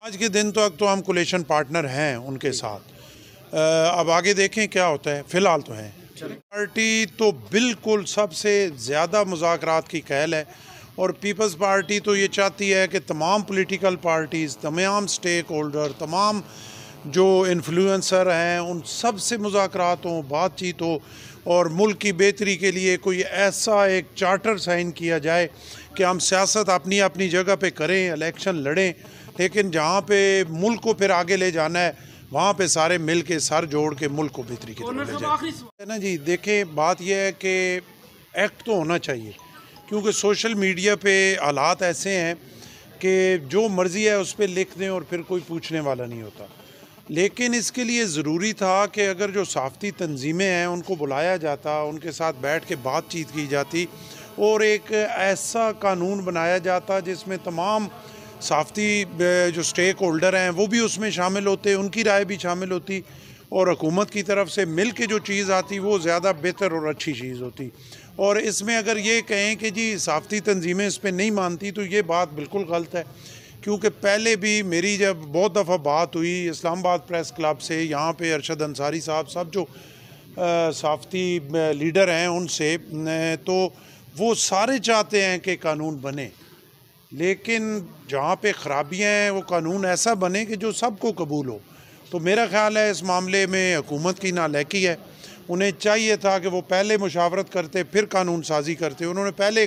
आज के दिन तक तो हम कोलेशन पार्टनर हैं उनके साथ। अब आगे देखें क्या होता है। फ़िलहाल तो हैं पार्टी तो बिल्कुल सबसे ज़्यादा मुज़ाकरात की कहल है और पीपल्स पार्टी तो ये चाहती है कि तमाम पॉलिटिकल पार्टीज़, तमाम स्टेक होल्डर, तमाम जो इन्फ्लुएंसर हैं उन सब से मुज़ाकरात हों, बातचीत हो और मुल्क की बेहतरी के लिए कोई ऐसा एक चार्टर साइन किया जाए कि हम सियासत अपनी अपनी जगह पे करें, इलेक्शन लड़ें, लेकिन जहाँ पे मुल्क को फिर आगे ले जाना है वहाँ पे सारे मिल के सर जोड़ के मुल्क को बेहतरी की तरफ ले जाए। है ना जी, देखें बात यह है कि एक्ट तो होना चाहिए क्योंकि सोशल मीडिया पे हालात ऐसे हैं कि जो मर्ज़ी है उस पर लिख दें और फिर कोई पूछने वाला नहीं होता। लेकिन इसके लिए ज़रूरी था कि अगर जो साफ़ती तंजीमें हैं उनको बुलाया जाता, उनके साथ बैठ के बातचीत की जाती और एक ऐसा कानून बनाया जाता जिसमें तमाम साफ़ती जो स्टेक होल्डर हैं वो भी उसमें शामिल होते, उनकी राय भी शामिल होती और हुकूमत की तरफ से मिल के जो चीज़ आती वो ज़्यादा बेहतर और अच्छी चीज़ होती। और इसमें अगर ये कहें कि जी साफ़ती तंजीमें इस पर नहीं मानती तो ये बात बिल्कुल गलत है, क्योंकि पहले भी मेरी जब बहुत दफ़ा बात हुई इस्लामाबाद प्रेस क्लब से, यहाँ पे अरशद अंसारी साहब सब जो साफ़ती लीडर हैं उनसे, तो वो सारे चाहते हैं कि कानून बने, लेकिन जहाँ पे ख़राबियाँ हैं वो कानून ऐसा बने कि जो सबको कबूल हो। तो मेरा ख़्याल है इस मामले में हुकूमत की नालायकी है। उन्हें चाहिए था कि वो पहले मुशावरत करते फिर कानून साजी करते। उन्होंने पहले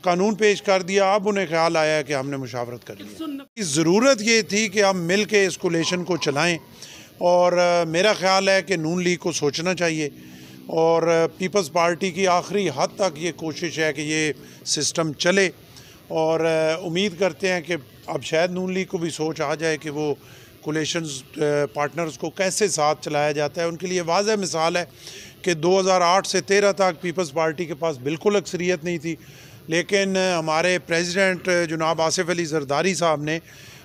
कानून पेश कर दिया, अब उन्हें ख्याल आया कि हमने मुशावरत कर लिया। ज़रूरत ये थी कि हम मिल के इस कोलेशन को चलाएँ और मेरा ख़्याल है कि नून लीग को सोचना चाहिए और पीपल्स पार्टी की आखिरी हद तक ये कोशिश है कि ये सिस्टम चले और उम्मीद करते हैं कि अब शायद नून लीग को भी सोच आ जाए कि वो कोलेशंस पार्टनर्स को कैसे साथ चलाया जाता है। उनके लिए वाज़ह मिसाल है कि 2008 से 13 तक पीपल्स पार्टी के पास बिल्कुल अक्सरियत नहीं थी, लेकिन हमारे प्रेसिडेंट जनाब आसिफ अली जरदारी साहब ने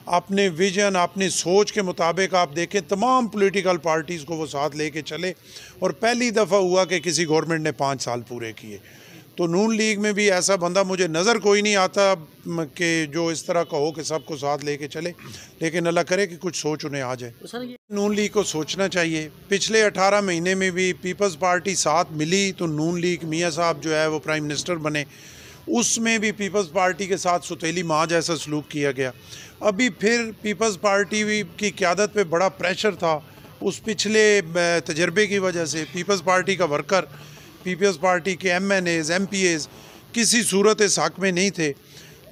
अपने विजन, अपनी सोच के मुताबिक आप देखें तमाम पॉलिटिकल पार्टीज़ को वो साथ लेके चले और पहली दफ़ा हुआ कि किसी गवर्नमेंट ने 5 साल पूरे किए। तो नून लीग में भी ऐसा बंदा मुझे नज़र कोई नहीं आता कि जो इस तरह का हो कि सबको साथ लेके चले, लेकिन अल्लाह करे कि कुछ सोच उन्हें आ जाए। नून लीग को सोचना चाहिए। पिछले 18 महीने में भी पीपल्स पार्टी साथ मिली तो नून लीग, मियाँ साहब जो है वो प्राइम मिनिस्टर बने, उसमें भी पीपल्स पार्टी के साथ सुतेली माँ जैसा सलूक किया गया। अभी फिर पीपल्स पार्टी की क़यादत पे बड़ा प्रेशर था उस पिछले तजर्बे की वजह से। पीपल्स पार्टी का वर्कर, पीपल्स पार्टी के MNAs, MPAs किसी सूरत इस हक़ में नहीं थे,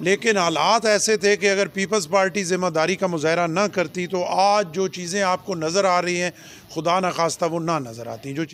लेकिन हालात ऐसे थे कि अगर पीपल्स पार्टी ज़िम्मेदारी का मुज़ाहरा ना करती तो आज जो चीज़ें आपको नज़र आ रही हैं खुदा न खास्ता वो ना नज़र आती। जो